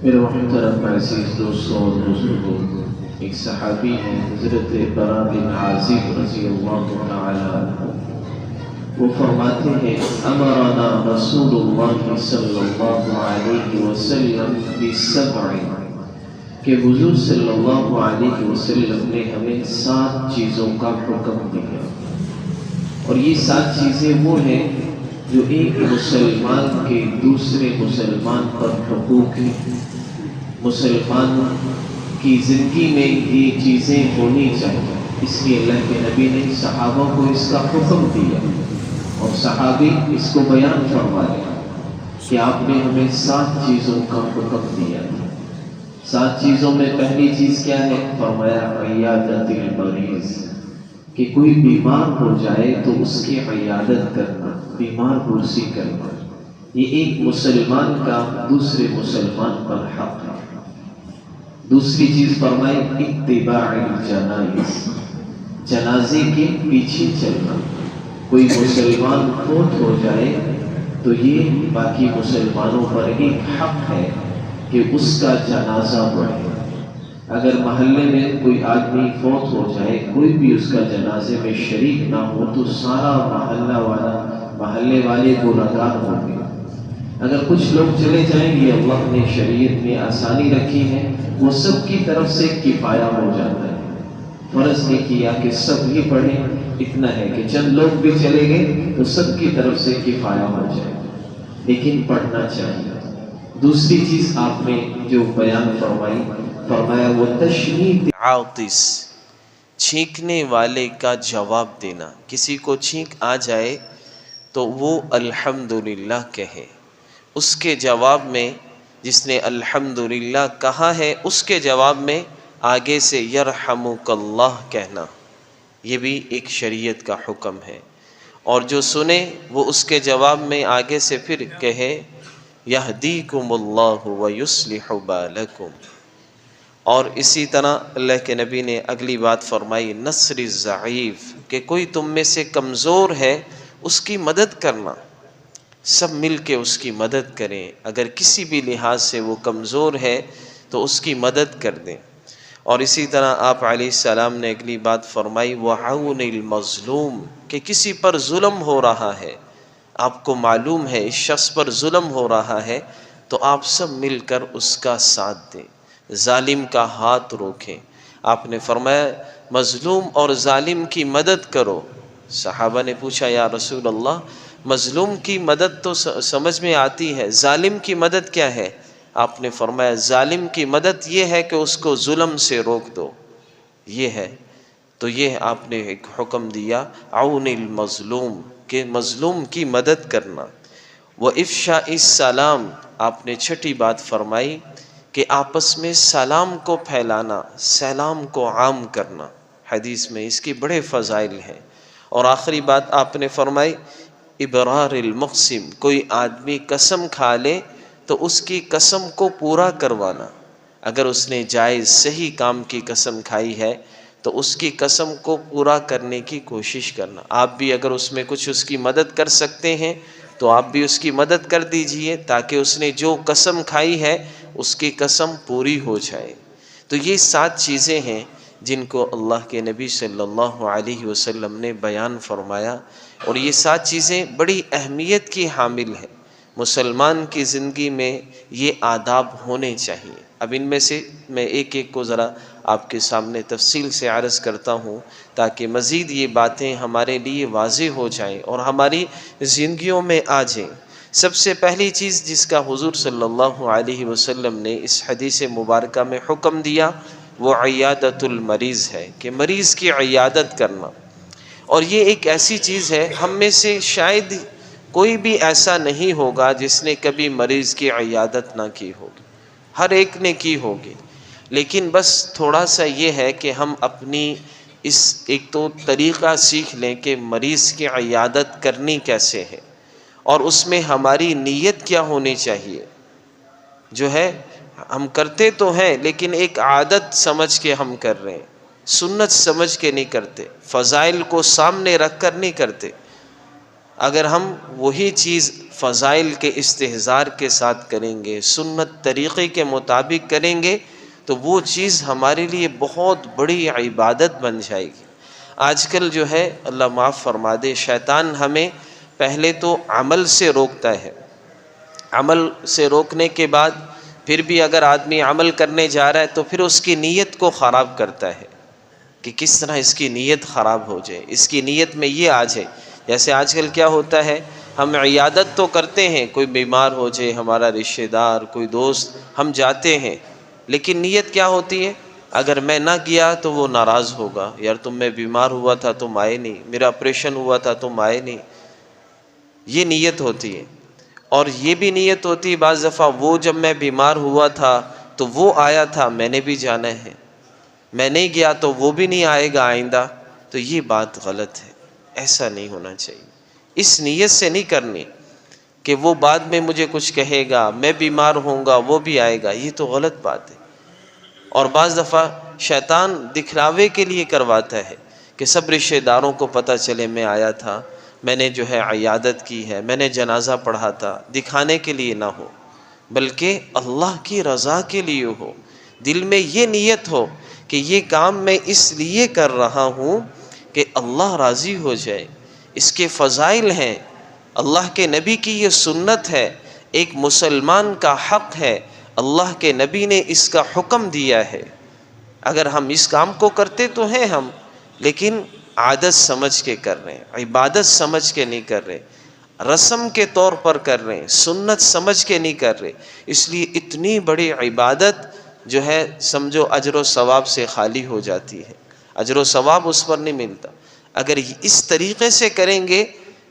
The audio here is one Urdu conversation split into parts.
میرے محترم عزیز دوستوں اور بزرگوں، ایک صحابی ہیں حضرت برا بن عازب رضی اللہ تعالی عنہ، وہ فرماتے ہیں امرنا رسول اللہ صلی اللہ علیہ وسلم بسبع، کہ حضور صلی اللہ علیہ وسلم نے ہمیں 7 چیزوں کا حکم دیا، اور یہ 7 چیزیں وہ ہیں جو ایک مسلمان کے دوسرے مسلمان پر حقوق ہیں۔ مسلمان کی زندگی میں یہ چیزیں ہونی چاہیے، اس لیے اللہ کے نبی نے صحابہ کو اس کا حکم دیا، اور صحابی اس کو بیان فرما رہے کہ آپ نے ہمیں 7 چیزوں کا حکم دیا۔ 7 چیزوں میں پہلی چیز کیا ہے؟ فرمایا عیادت المریض، کہ کوئی بیمار ہو جائے تو اس کی عیادت کرنا، بیمار پرسی کرنا، یہ ایک مسلمان کا دوسرے مسلمان پر حق ہے۔ دوسری چیز فرمائی اتباع الجنائز، جنازے کے پیچھے چلنا۔ کوئی مسلمان فوت ہو جائے تو یہ باقی مسلمانوں پر ایک حق ہے کہ اس کا جنازہ پڑھے۔ اگر محلے میں کوئی آدمی فوت ہو جائے، کوئی بھی اس کا جنازے میں شریک نہ ہو تو سارا محلے والے گنہگار ہوں گے۔ اگر کچھ لوگ چلے جائیں گے، اللہ نے شریعت میں آسانی رکھی ہے، وہ سب کی طرف سے کفایہ ہو جاتا ہے۔ فرض نہیں کیا کہ سب ہی پڑھیں، اتنا ہے کہ چند لوگ بھی چلے گئے تو سب کی طرف سے کفایہ ہو جائے، لیکن پڑھنا چاہیے۔ دوسری چیز آپ نے جو بیان فرمائی، فرمایا وہ تشمیت عاطس، چھینکنے والے کا جواب دینا۔ کسی کو چھینک آ جائے تو وہ الحمدللہ کہے، اس کے جواب میں جس نے الحمدللہ کہا ہے اس کے جواب میں آگے سے یرحمک اللہ کہنا، یہ بھی ایک شریعت کا حکم ہے۔ اور جو سنے وہ اس کے جواب میں آگے سے پھر کہے یہدیکم اللہ ویصلح بالکم۔ اور اسی طرح اللہ کے نبی نے اگلی بات فرمائی نصر الضعیف، کہ کوئی تم میں سے کمزور ہے اس کی مدد کرنا، سب مل کے اس کی مدد کریں، اگر کسی بھی لحاظ سے وہ کمزور ہے تو اس کی مدد کر دیں۔ اور اسی طرح آپ علیہ السلام نے اگلی بات فرمائی وعون المظلوم، کہ کسی پر ظلم ہو رہا ہے، آپ کو معلوم ہے اس شخص پر ظلم ہو رہا ہے تو آپ سب مل کر اس کا ساتھ دیں، ظالم کا ہاتھ روکیں۔ آپ نے فرمایا مظلوم اور ظالم کی مدد کرو۔ صحابہ نے پوچھا یا رسول اللہ مظلوم کی مدد تو سمجھ میں آتی ہے، ظالم کی مدد کیا ہے؟ آپ نے فرمایا ظالم کی مدد یہ ہے کہ اس کو ظلم سے روک دو، یہ ہے۔ تو یہ آپ نے ایک حکم دیا عون المظلوم، کہ مظلوم کی مدد کرنا۔ وافشاء السلام، آپ نے چھٹی بات فرمائی کہ آپس میں سلام کو پھیلانا، سلام کو عام کرنا، حدیث میں اس کی بڑے فضائل ہیں۔ اور آخری بات آپ نے فرمائی ابرار المقسم، کوئی آدمی قسم کھا لے تو اس کی قسم کو پورا کروانا۔ اگر اس نے جائز صحیح کام کی قسم کھائی ہے تو اس کی قسم کو پورا کرنے کی کوشش کرنا۔ آپ بھی اگر اس میں کچھ اس کی مدد کر سکتے ہیں تو آپ بھی اس کی مدد کر دیجئے، تاکہ اس نے جو قسم کھائی ہے اس کی قسم پوری ہو جائے۔ تو یہ 7 چیزیں ہیں جن کو اللہ کے نبی صلی اللہ علیہ وسلم نے بیان فرمایا، اور یہ 7 چیزیں بڑی اہمیت کی حامل ہیں۔ مسلمان کی زندگی میں یہ آداب ہونے چاہیے۔ اب ان میں سے میں ایک ایک کو ذرا آپ کے سامنے تفصیل سے عرض کرتا ہوں تاکہ مزید یہ باتیں ہمارے لیے واضح ہو جائیں اور ہماری زندگیوں میں آ جائیں۔ سب سے پہلی چیز جس کا حضور صلی اللہ علیہ وسلم نے اس حدیث مبارکہ میں حکم دیا وہ عیادت المریض ہے، کہ مریض کی عیادت کرنا۔ اور یہ ایک ایسی چیز ہے، ہم میں سے شاید کوئی بھی ایسا نہیں ہوگا جس نے کبھی مریض کی عیادت نہ کی ہوگی، ہر ایک نے کی ہوگی، لیکن بس تھوڑا سا یہ ہے کہ ہم اپنی اس ایک تو طریقہ سیکھ لیں کہ مریض کی عیادت کرنی کیسے ہے، اور اس میں ہماری نیت کیا ہونی چاہیے۔ جو ہے ہم کرتے تو ہیں لیکن ایک عادت سمجھ کے ہم کر رہے ہیں، سنت سمجھ کے نہیں کرتے، فضائل کو سامنے رکھ کر نہیں کرتے۔ اگر ہم وہی چیز فضائل کے استحضار کے ساتھ کریں گے، سنت طریقے کے مطابق کریں گے، تو وہ چیز ہمارے لیے بہت بڑی عبادت بن جائے گی۔ آج کل جو ہے، اللہ معاف فرما دے، شیطان ہمیں پہلے تو عمل سے روکتا ہے، عمل سے روکنے کے بعد پھر بھی اگر آدمی عمل کرنے جا رہا ہے تو پھر اس کی نیت کو خراب کرتا ہے کہ کس طرح اس کی نیت خراب ہو جائے، اس کی نیت میں یہ آ جائے۔ جیسے آج کل کیا ہوتا ہے، ہم عیادت تو کرتے ہیں، کوئی بیمار ہو جائے، ہمارا رشتہ دار، کوئی دوست، ہم جاتے ہیں، لیکن نیت کیا ہوتی ہے؟ اگر میں نہ گیا تو وہ ناراض ہوگا، یار تم میں بیمار ہوا تھا تم آئے نہیں، میرا آپریشن ہوا تھا تم آئے نہیں، یہ نیت ہوتی ہے۔ اور یہ بھی نیت ہوتی ہے بعض دفعہ، وہ جب میں بیمار ہوا تھا تو وہ آیا تھا، میں نے بھی جانا ہے، میں نہیں گیا تو وہ بھی نہیں آئے گا آئندہ، تو یہ بات غلط ہے، ایسا نہیں ہونا چاہیے۔ اس نیت سے نہیں کرنی کہ وہ بعد میں مجھے کچھ کہے گا، میں بیمار ہوں گا وہ بھی آئے گا، یہ تو غلط بات ہے۔ اور بعض دفعہ شیطان دکھلاوے کے لیے کرواتا ہے کہ سب رشتہ داروں کو پتہ چلے میں آیا تھا، میں نے جو ہے عیادت کی ہے، میں نے جنازہ پڑھا تھا، دکھانے کے لیے نہ ہو بلکہ اللہ کی رضا کے لیے ہو، دل میں یہ نیت ہو کہ یہ کام میں اس لیے کر رہا ہوں کہ اللہ راضی ہو جائے، اس کے فضائل ہیں، اللہ کے نبی کی یہ سنت ہے، ایک مسلمان کا حق ہے، اللہ کے نبی نے اس کا حکم دیا ہے۔ اگر ہم اس کام کو کرتے تو ہیں ہم، لیکن عادت سمجھ کے کر رہے ہیں، عبادت سمجھ کے نہیں کر رہے، رسم کے طور پر کر رہے ہیں، سنت سمجھ کے نہیں کر رہے، اس لیے اتنی بڑی عبادت جو ہے سمجھو اجر و ثواب سے خالی ہو جاتی ہے، اجر و ثواب اس پر نہیں ملتا۔ اگر اس طریقے سے کریں گے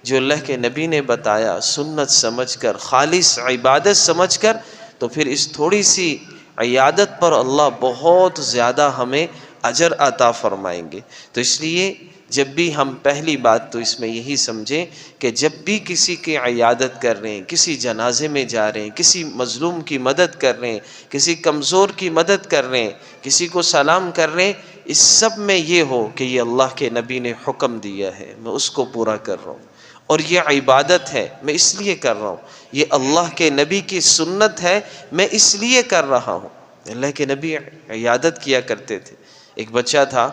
جو اللہ کے نبی نے بتایا، سنت سمجھ کر، خالص عبادت سمجھ کر، تو پھر اس تھوڑی سی عیادت پر اللہ بہت زیادہ ہمیں اجر عطا فرمائیں گے۔ تو اس لیے جب بھی ہم، پہلی بات تو اس میں یہی سمجھیں کہ جب بھی کسی کی عیادت کر رہے ہیں، کسی جنازے میں جا رہے ہیں، کسی مظلوم کی مدد کر رہے ہیں، کسی کمزور کی مدد کر رہے ہیں، کسی کو سلام کر رہے ہیں، اس سب میں یہ ہو کہ یہ اللہ کے نبی نے حکم دیا ہے، میں اس کو پورا کر رہا ہوں، اور یہ عبادت ہے میں اس لیے کر رہا ہوں، یہ اللہ کے نبی کی سنت ہے میں اس لیے کر رہا ہوں۔ اللہ کے نبی عیادت کیا کرتے تھے۔ ایک بچہ تھا،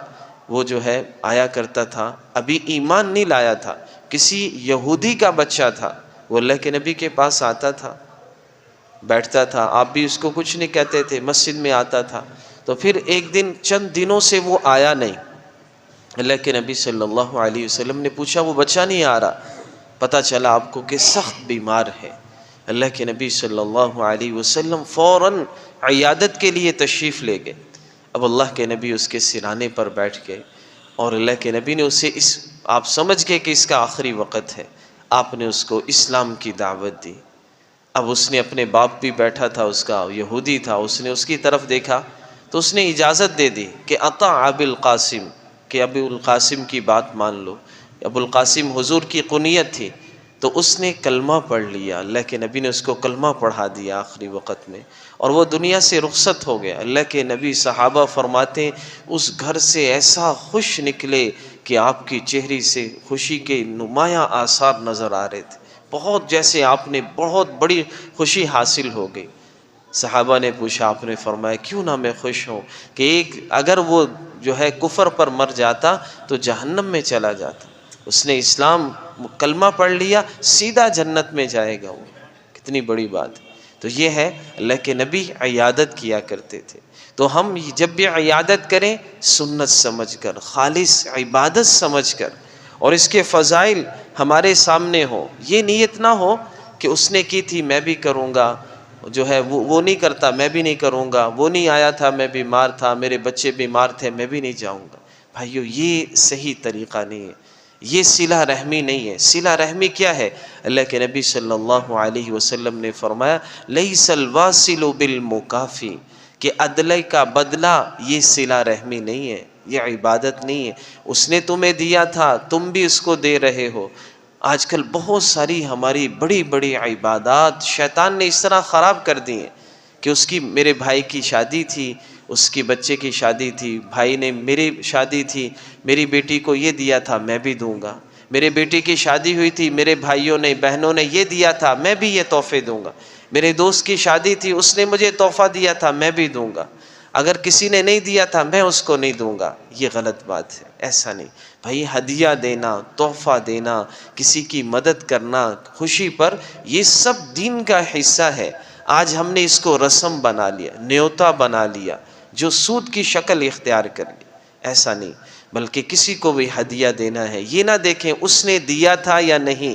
وہ جو ہے آیا کرتا تھا، ابھی ایمان نہیں لایا تھا، کسی یہودی کا بچہ تھا، وہ اللہ کے نبی کے پاس آتا تھا، بیٹھتا تھا، آپ بھی اس کو کچھ نہیں کہتے تھے، مسجد میں آتا تھا۔ تو پھر ایک دن چند دنوں سے وہ آیا نہیں، اللہ کے نبی صلی اللہ علیہ وسلم نے پوچھا وہ بچہ نہیں آ رہا، پتہ چلا آپ کو کہ سخت بیمار ہے۔ اللہ کے نبی صلی اللہ علیہ وسلم فوراً عیادت کے لیے تشریف لے گئے۔ اب اللہ کے نبی اس کے سرانے پر بیٹھ گئے، اور اللہ کے نبی نے اسے آپ سمجھ گئے کہ اس کا آخری وقت ہے، آپ نے اس کو اسلام کی دعوت دی۔ اب اس نے اپنے باپ بھی بیٹھا تھا، اس کا یہودی تھا، اس نے اس کی طرف دیکھا تو اس نے اجازت دے دی کہ اطاع ابی القاسم، کہ ابو القاسم کی بات مان لو۔ ابو القاسم حضور کی کنیت تھی، تو اس نے کلمہ پڑھ لیا، اللہ کے نبی نے اس کو کلمہ پڑھا دیا آخری وقت میں، اور وہ دنیا سے رخصت ہو گیا۔ اللہ کے نبی، صحابہ فرماتے ہیں اس گھر سے ایسا خوش نکلے کہ آپ کی چہرے سے خوشی کے نمایاں آثار نظر آ رہے تھے، بہت جیسے آپ نے بہت بڑی خوشی حاصل ہو گئی۔ صحابہ نے پوچھا، آپ نے فرمایا کیوں نہ میں خوش ہوں کہ ایک اگر وہ جو ہے کفر پر مر جاتا تو جہنم میں چلا جاتا، اس نے اسلام کلمہ پڑھ لیا، سیدھا جنت میں جائے گا، وہ کتنی بڑی بات ہے۔ تو یہ ہے اللہ کے نبی عیادت کیا کرتے تھے، تو ہم جب بھی عیادت کریں سنت سمجھ کر، خالص عبادت سمجھ کر، اور اس کے فضائل ہمارے سامنے ہو، یہ نیت نہ ہو کہ اس نے کی تھی میں بھی کروں گا، جو ہے وہ نہیں کرتا میں بھی نہیں کروں گا، وہ نہیں آیا تھا میں بیمار تھا، میرے بچے بیمار تھے میں بھی نہیں جاؤں گا۔ بھائیو یہ صحیح طریقہ نہیں ہے، یہ صلہ رحمی نہیں ہے۔ صلہ رحمی کیا ہے؟ اللہ کے نبی صلی اللہ علیہ وسلم نے فرمایا لیس الواصل بالمکافی، کہ عدلے کا بدلہ یہ صلہ رحمی نہیں ہے، یہ عبادت نہیں ہے۔ اس نے تمہیں دیا تھا تم بھی اس کو دے رہے ہو۔ آج کل بہت ساری ہماری بڑی بڑی عبادات شیطان نے اس طرح خراب کر دی ہیں کہ اس کی، میرے بھائی کی شادی تھی، اس کی بچے کی شادی تھی، بھائی نے، میری شادی تھی، میری بیٹی کو یہ دیا تھا میں بھی دوں گا، میرے بیٹے کی شادی ہوئی تھی، میرے بھائیوں نے بہنوں نے یہ دیا تھا، میں بھی یہ تحفے دوں گا۔ میرے دوست کی شادی تھی، اس نے مجھے تحفہ دیا تھا، میں بھی دوں گا۔ اگر کسی نے نہیں دیا تھا میں اس کو نہیں دوں گا، یہ غلط بات ہے۔ ایسا نہیں بھائی، ہدیہ دینا، تحفہ دینا، کسی کی مدد کرنا خوشی پر، یہ سب دین کا حصہ ہے۔ آج ہم نے اس کو رسم بنا لیا، نیوتا بنا لیا، جو سود کی شکل اختیار کر لی۔ ایسا نہیں، بلکہ کسی کو بھی ہدیہ دینا ہے، یہ نہ دیکھیں اس نے دیا تھا یا نہیں۔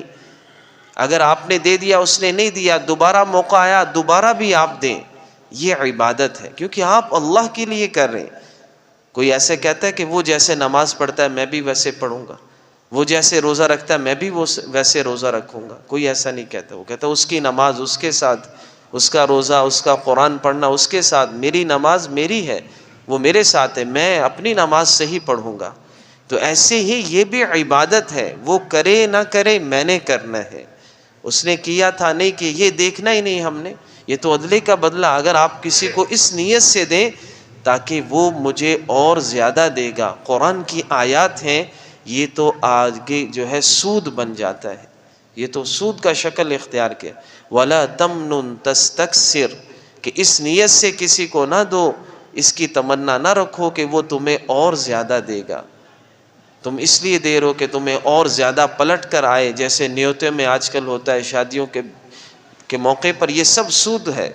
اگر آپ نے دے دیا، اس نے نہیں دیا، دوبارہ موقع آیا دوبارہ بھی آپ دیں، یہ عبادت ہے، کیونکہ آپ اللہ کے لیے کر رہے ہیں۔ کوئی ایسے کہتا ہے کہ وہ جیسے نماز پڑھتا ہے میں بھی ویسے پڑھوں گا، وہ جیسے روزہ رکھتا ہے میں بھی ویسے روزہ رکھوں گا، کوئی ایسا نہیں کہتا۔ وہ کہتا ہے اس کی نماز اس کے ساتھ، اس کا روزہ، اس کا قرآن پڑھنا اس کے ساتھ، میری نماز میری ہے، وہ میرے ساتھ ہے، میں اپنی نماز صحیح پڑھوں گا۔ تو ایسے ہی یہ بھی عبادت ہے، وہ کرے نہ کرے میں نے کرنا ہے۔ اس نے کیا تھا نہیں کہ یہ دیکھنا ہی نہیں ہم نے، یہ تو عدلے کا بدلہ۔ اگر آپ کسی کو اس نیت سے دیں تاکہ وہ مجھے اور زیادہ دے گا، قرآن کی آیات ہیں، یہ تو آگے جو ہے سود بن جاتا ہے، یہ تو سود کا شکل اختیار کیا۔ وَلَا تَمْنُن تَسْتَكْثِرْ، کہ اس نیت سے کسی کو نہ دو، اس کی تمنا نہ رکھو کہ وہ تمہیں اور زیادہ دے گا، تم اس لیے دے رہو کہ تمہیں اور زیادہ پلٹ کر آئے، جیسے نیوتے میں آج کل ہوتا ہے شادیوں کے موقع پر، یہ سب سود ہے،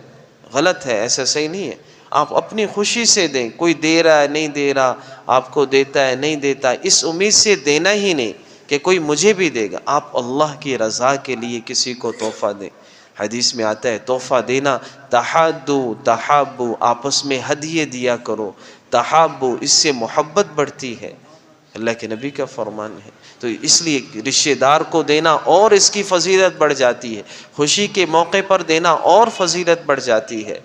غلط ہے، ایسا صحیح نہیں ہے۔ آپ اپنی خوشی سے دیں، کوئی دے رہا ہے نہیں دے رہا، آپ کو دیتا ہے نہیں دیتا، اس امید سے دینا ہی نہیں کہ کوئی مجھے بھی دے گا۔ آپ اللہ کی رضا کے لیے کسی کو تحفہ دیں۔ حدیث میں آتا ہے تحفہ دینا، تحادو تحابو، آپس میں ہدیے دیا کرو، تحابو، اس سے محبت بڑھتی ہے، اللہ کے نبی کا فرمان ہے۔ تو اس لیے رشتہ دار کو دینا اور اس کی فضیلت بڑھ جاتی ہے، خوشی کے موقع پر دینا اور فضیلت بڑھ جاتی ہے۔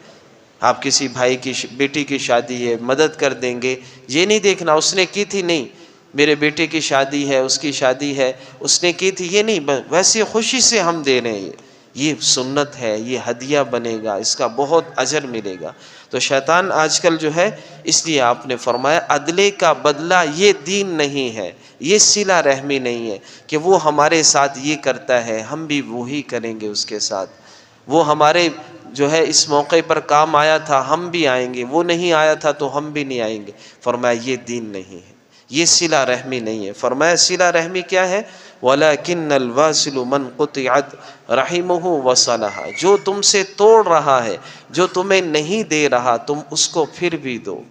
آپ کسی بھائی کی بیٹی کی شادی ہے، مدد کر دیں گے، یہ نہیں دیکھنا اس نے کی تھی، نہیں میرے بیٹے کی شادی ہے، اس کی شادی ہے، اس نے کی تھی، یہ نہیں، ویسے خوشی سے ہم دے رہے ہیں، یہ سنت ہے، یہ ہدیہ بنے گا، اس کا بہت اجر ملے گا۔ تو شیطان آج کل جو ہے، اس لیے آپ نے فرمایا عدلے کا بدلہ یہ دین نہیں ہے، یہ صلہ رحمی نہیں ہے کہ وہ ہمارے ساتھ یہ کرتا ہے ہم بھی وہی کریں گے اس کے ساتھ، وہ ہمارے جو ہے اس موقع پر کام آیا تھا ہم بھی آئیں گے، وہ نہیں آیا تھا تو ہم بھی نہیں آئیں گے۔ فرمایا یہ دین نہیں ہے، یہ صلہ رحمی نہیں ہے۔ فرمایا صلہ رحمی کیا ہے؟ وَلَكِنَّ الْوَاصِلُ مَنْ قُطِعَتْ رَحِمُهُ وَصَلَهَا، جو تم سے توڑ رہا ہے، جو تمہیں نہیں دے رہا، تم اس کو پھر بھی دو،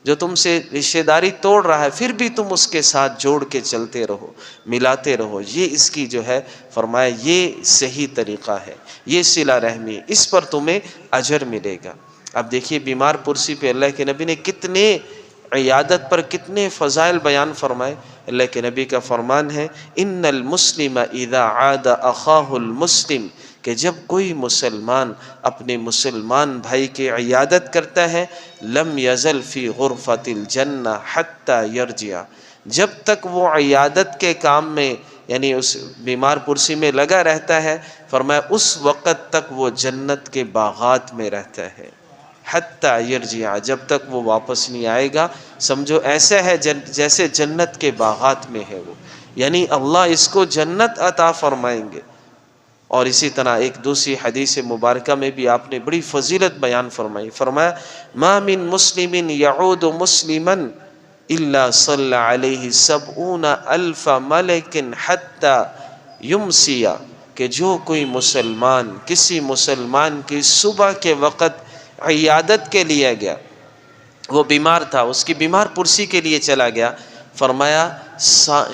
جو تم سے رشتہ داری توڑ رہا ہے پھر بھی تم اس کے ساتھ جوڑ کے چلتے رہو، ملاتے رہو، یہ اس کی جو ہے فرمایا یہ صحیح طریقہ ہے، یہ صلہ رحمی، اس پر تمہیں اجر ملے گا۔ اب دیکھیے بیمار پرسی پہ اللہ کے نبی نے کتنے، عیادت پر کتنے فضائل بیان فرمائے۔ اللہ کے نبی کا فرمان ہے ان المسلم اذا عاد اخاہ المسلم، کہ جب کوئی مسلمان اپنے مسلمان بھائی کی عیادت کرتا ہے، لم یزل فی غرفۃ الجنہ حتی یرجع، جب تک وہ عیادت کے کام میں یعنی اس بیمار پرسی میں لگا رہتا ہے، فرمایا اس وقت تک وہ جنت کے باغات میں رہتا ہے، حتی یرجع، جب تک وہ واپس نہیں آئے گا۔ سمجھو ایسا ہے جیسے جنت کے باغات میں ہے وہ، یعنی اللہ اس کو جنت عطا فرمائیں گے۔ اور اسی طرح ایک دوسری حدیث مبارکہ میں بھی آپ نے بڑی فضیلت بیان فرمائی، فرمایا ما من مسلم یعود مسلما الا صلی علیہ 70,000 ملک حتی یمسی، کہ جو کوئی مسلمان کسی مسلمان کی صبح کے وقت عیادت کے لیے گیا، وہ بیمار تھا، اس کی بیمار پرسی کے لیے چلا گیا، فرمایا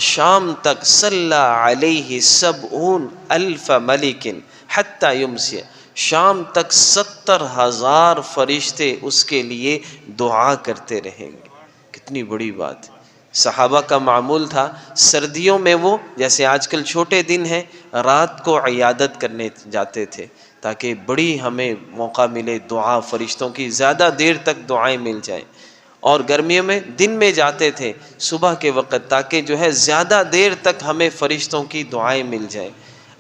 شام تک صلی علیہ 70,000 ملک حتی یمسی، شام تک 70,000 فرشتے اس کے لیے دعا کرتے رہیں گے۔ کتنی بڑی بات ہے۔ صحابہ کا معمول تھا سردیوں میں وہ جیسے آج کل چھوٹے دن ہیں، رات کو عیادت کرنے جاتے تھے تاکہ بڑی ہمیں موقع ملے دعا فرشتوں کی، زیادہ دیر تک دعائیں مل جائیں۔ اور گرمیوں میں دن میں جاتے تھے صبح کے وقت تاکہ جو ہے زیادہ دیر تک ہمیں فرشتوں کی دعائیں مل جائیں۔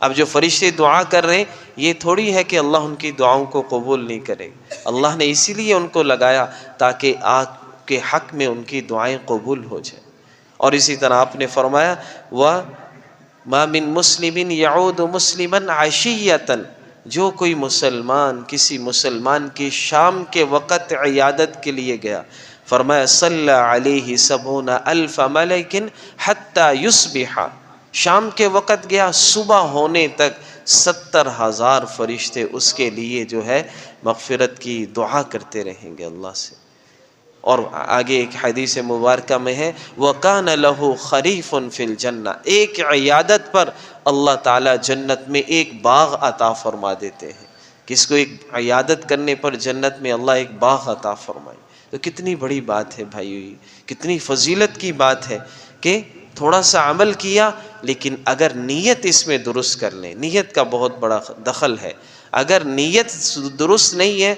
اب جو فرشتے دعا کر رہے ہیں یہ تھوڑی ہے کہ اللہ ان کی دعاؤں کو قبول نہیں کرے، اللہ نے اسی لیے ان کو لگایا تاکہ آپ کے حق میں ان کی دعائیں قبول ہو جائیں۔ اور اسی طرح آپ نے فرمایا ما من مسلم یعود مسلما عشیۃ، جو کوئی مسلمان کسی مسلمان کی شام کے وقت عیادت کے لیے گیا، فرمایا صلی علیہ 70,000 ملک حتی یصبح، شام کے وقت گیا، صبح ہونے تک 70,000 فرشتے اس کے لیے جو ہے مغفرت کی دعا کرتے رہیں گے اللہ سے۔ اور آگے ایک حدیث مبارکہ میں ہے وَكَانَ لَهُ خَرِيفٌ فِي الْجَنَّةِ، ایک عیادت پر اللہ تعالیٰ جنت میں ایک باغ عطا فرما دیتے ہیں۔ کس کو ایک عیادت کرنے پر جنت میں اللہ ایک باغ عطا فرمائے، تو کتنی بڑی بات ہے بھائیو، کتنی فضیلت کی بات ہے کہ تھوڑا سا عمل کیا، لیکن اگر نیت اس میں درست کر لیں، نیت کا بہت بڑا دخل ہے۔ اگر نیت درست نہیں ہے،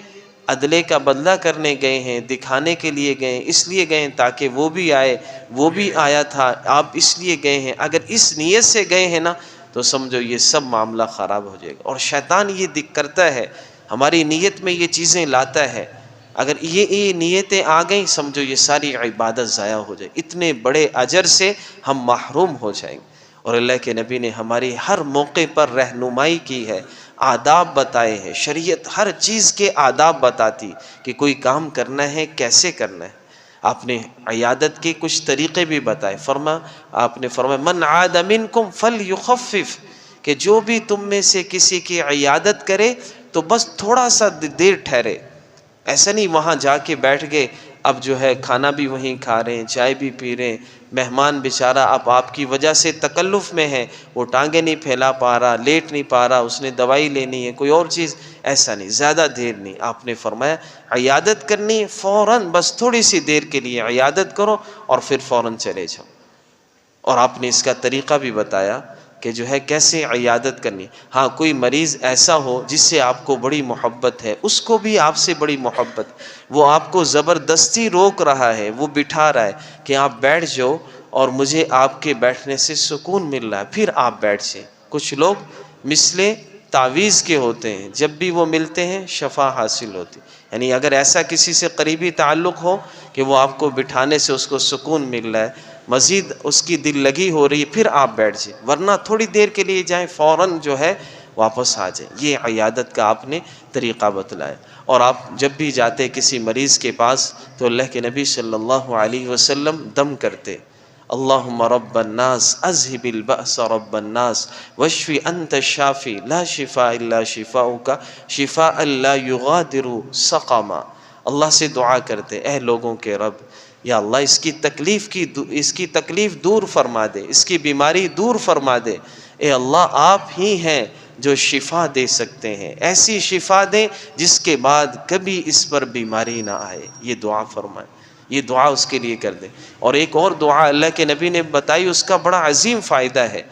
عدلے کا بدلہ کرنے گئے ہیں، دکھانے کے لیے گئے ہیں، اس لیے گئے ہیں تاکہ وہ بھی آئے، وہ بھی آیا تھا، آپ اس لیے گئے ہیں، اگر اس نیت سے گئے ہیں نا تو سمجھو یہ سب معاملہ خراب ہو جائے گا۔ اور شیطان یہ کرتا ہے، ہماری نیت میں یہ چیزیں لاتا ہے، اگر یہ نیتیں آ گئیں سمجھو یہ ساری عبادت ضائع ہو جائے، اتنے بڑے اجر سے ہم محروم ہو جائیں گے۔ اور اللہ کے نبی نے ہماری ہر موقع پر رہنمائی کی ہے، آداب بتائے ہیں، شریعت ہر چیز کے آداب بتاتی کہ کوئی کام کرنا ہے کیسے کرنا ہے۔ آپ نے عیادت کے کچھ طریقے بھی بتائے، آپ نے فرمایا من عاد منکم فلیخفف، کہ جو بھی تم میں سے کسی کی عیادت کرے تو بس تھوڑا سا دیر ٹھہرے، ایسا نہیں وہاں جا کے بیٹھ گئے، اب جو ہے کھانا بھی وہیں کھا رہے ہیں، چائے بھی پی رہے ہیں، مہمان بیچارہ اب آپ کی وجہ سے تکلف میں ہے، وہ ٹانگیں نہیں پھیلا پا رہا، لیٹ نہیں پا رہا، اس نے دوائی لینی ہے، کوئی اور چیز، ایسا نہیں، زیادہ دیر نہیں۔ آپ نے فرمایا عیادت کرنی ہے فوراً، بس تھوڑی سی دیر کے لیے عیادت کرو اور پھر فوراً چلے جاؤ۔ اور آپ نے اس کا طریقہ بھی بتایا کہ جو ہے کیسے عیادت کرنی۔ ہاں کوئی مریض ایسا ہو جس سے آپ کو بڑی محبت ہے، اس کو بھی آپ سے بڑی محبت، وہ آپ کو زبردستی روک رہا ہے، وہ بٹھا رہا ہے کہ آپ بیٹھ جاؤ اور مجھے آپ کے بیٹھنے سے سکون مل رہا ہے، پھر آپ بیٹھ جائیں۔ کچھ لوگ مثل تعویذ کے ہوتے ہیں، جب بھی وہ ملتے ہیں شفا حاصل ہوتی، یعنی اگر ایسا کسی سے قریبی تعلق ہو کہ وہ آپ کو بٹھانے سے اس کو سکون مل رہا ہے، مزید اس کی دل لگی ہو رہی ہے، پھر آپ بیٹھ جائیں، ورنہ تھوڑی دیر کے لیے جائیں، فوراً جو ہے واپس آ جائیں۔ یہ عیادت کا آپ نے طریقہ بتلایا۔ اور آپ جب بھی جاتے کسی مریض کے پاس تو اللہ کے نبی صلی اللہ علیہ وسلم دم کرتے، اللہم رب الناس اذہب البأس رب الناس واشفی انت الشافی لا شفاء الا شفاؤک شفاء لا یغادر سقما۔ اللہ سے دعا کرتے، اے لوگوں کے رب، یا اللہ اس کی تکلیف دور فرما دے، اس کی بیماری دور فرما دے، اے اللہ آپ ہی ہیں جو شفا دے سکتے ہیں، ایسی شفا دیں جس کے بعد کبھی اس پر بیماری نہ آئے۔ یہ دعا فرمائے، یہ دعا اس کے لیے کر دیں۔ اور ایک اور دعا اللہ کے نبی نے بتائی، اس کا بڑا عظیم فائدہ ہے۔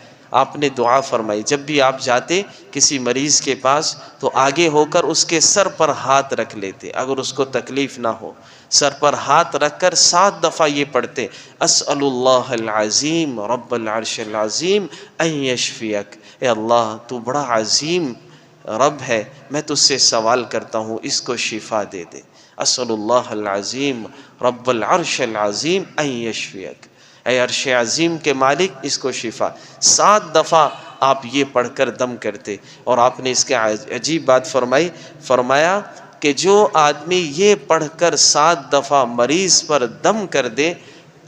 آپ نے دعا فرمائی جب بھی آپ جاتے کسی مریض کے پاس تو آگے ہو کر اس کے سر پر ہاتھ رکھ لیتے، اگر اس کو تکلیف نہ ہو، سر پر ہاتھ رکھ کر 7 دفعہ یہ پڑھتے، اسأل اللہ العظیم رب العرش العظیم ان یشفیک، اے اللہ تو بڑا عظیم رب ہے، میں تجھ سے سوال کرتا ہوں اس کو شفا دے دے، اسأل اللہ العظیم رب العرش العظیم ان یشفیک، اے عرش عظیم کے مالک اس کو شفا۔ 7 دفعہ آپ یہ پڑھ کر دم کرتے۔ اور آپ نے اس کے عجیب بات فرمایا کہ جو آدمی یہ پڑھ کر 7 دفعہ مریض پر دم کر دے،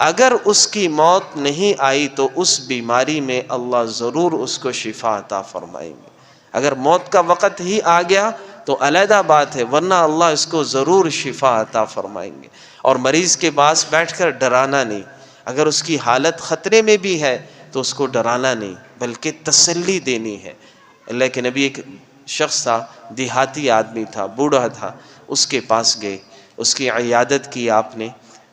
اگر اس کی موت نہیں آئی تو اس بیماری میں اللہ ضرور اس کو شفا عطا فرمائیں گے۔ اگر موت کا وقت ہی آ گیا تو علیحدہ بات ہے، ورنہ اللہ اس کو ضرور شفا عطا فرمائیں گے۔ اور مریض کے پاس بیٹھ کر ڈرانا نہیں، اگر اس کی حالت خطرے میں بھی ہے تو اس کو ڈرانا نہیں بلکہ تسلی دینی ہے۔ اللہ کے نبی ایک شخص تھا، دیہاتی آدمی تھا، بوڑھا تھا، اس کے پاس گئے، اس کی عیادت کی آپ نے،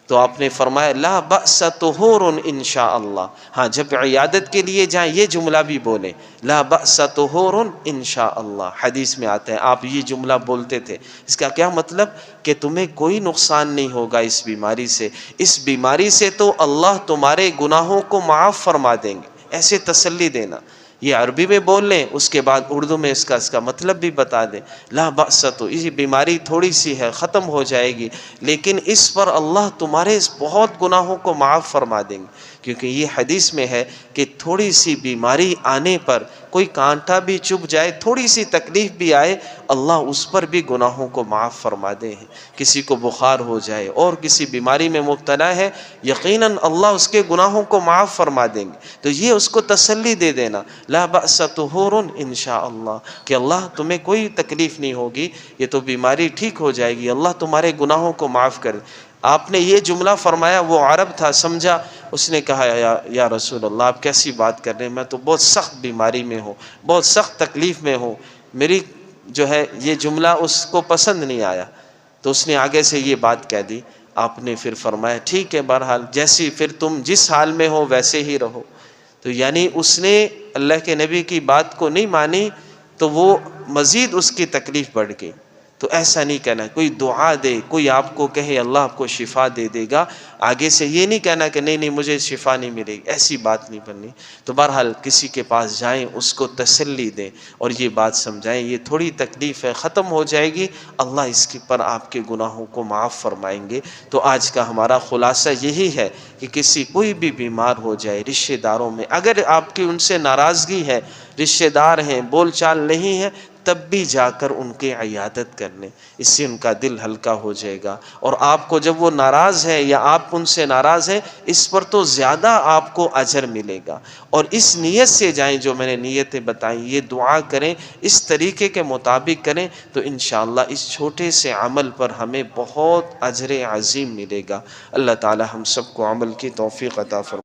تو آپ نے فرمایا لا بأس طہور انشاء اللہ۔ ہاں جب عیادت کے لیے جائیں یہ جملہ بھی بولیں، لا بأس طہور انشاء اللہ، حدیث میں آتا ہے آپ یہ جملہ بولتے تھے۔ اس کا کیا مطلب کہ تمہیں کوئی نقصان نہیں ہوگا اس بیماری سے، اس بیماری سے تو اللہ تمہارے گناہوں کو معاف فرما دیں گے، ایسے تسلی دینا۔ یہ عربی میں بول لیں، اس کے بعد اردو میں اس کا مطلب بھی بتا دیں، لا بأس، تو یہ بیماری تھوڑی سی ہے، ختم ہو جائے گی، لیکن اس پر اللہ تمہارے اس بہت گناہوں کو معاف فرما دیں گے۔ کیونکہ یہ حدیث میں ہے کہ تھوڑی سی بیماری آنے پر، کوئی کانٹا بھی چبھ جائے، تھوڑی سی تکلیف بھی آئے، اللہ اس پر بھی گناہوں کو معاف فرما دے ہیں۔ کسی کو بخار ہو جائے اور کسی بیماری میں مبتلا ہے، یقیناً اللہ اس کے گناہوں کو معاف فرما دیں گے۔ تو یہ اس کو تسلی دے دینا، لا بأس طہور انشاءاللہ، کہ اللہ تمہیں کوئی تکلیف نہیں ہوگی، یہ تو بیماری ٹھیک ہو جائے گی، اللہ تمہارے گناہوں کو معاف کر۔ آپ نے یہ جملہ فرمایا، وہ عرب تھا، سمجھا، اس نے کہا یا رسول اللہ آپ کیسی بات کر رہے ہیں، میں تو بہت سخت بیماری میں ہوں، بہت سخت تکلیف میں ہوں، میری جو ہے یہ جملہ اس کو پسند نہیں آیا، تو اس نے آگے سے یہ بات کہہ دی۔ آپ نے پھر فرمایا ٹھیک ہے، بہرحال جیسی پھر تم جس حال میں ہو ویسے ہی رہو۔ تو یعنی اس نے اللہ کے نبی کی بات کو نہیں مانی تو وہ مزید اس کی تکلیف بڑھ گئی۔ تو ایسا نہیں کہنا، کوئی دعا دے، کوئی آپ کو کہے اللہ آپ کو شفا دے دے گا، آگے سے یہ نہیں کہنا کہ نہیں مجھے شفا نہیں ملے گی، ایسی بات نہیں بننی۔ تو بہرحال کسی کے پاس جائیں، اس کو تسلی دیں اور یہ بات سمجھائیں یہ تھوڑی تکلیف ہے، ختم ہو جائے گی، اللہ اس کے پر آپ کے گناہوں کو معاف فرمائیں گے۔ تو آج کا ہمارا خلاصہ یہی ہے کہ کسی کوئی بھی بیمار ہو جائے، رشتہ داروں میں اگر آپ کی ان سے ناراضگی ہے، رشتہ دار ہیں، بول چال نہیں ہے، تب بھی جا کر ان کی عیادت کرنے، اس سے ان کا دل ہلکا ہو جائے گا۔ اور آپ کو جب وہ ناراض ہے یا آپ ان سے ناراض ہیں، اس پر تو زیادہ آپ کو اجر ملے گا۔ اور اس نیت سے جائیں جو میں نے نیتیں بتائیں، یہ دعا کریں، اس طریقے کے مطابق کریں، تو انشاءاللہ اس چھوٹے سے عمل پر ہمیں بہت اجر عظیم ملے گا۔ اللہ تعالی ہم سب کو عمل کی توفیق عطا فرمائے۔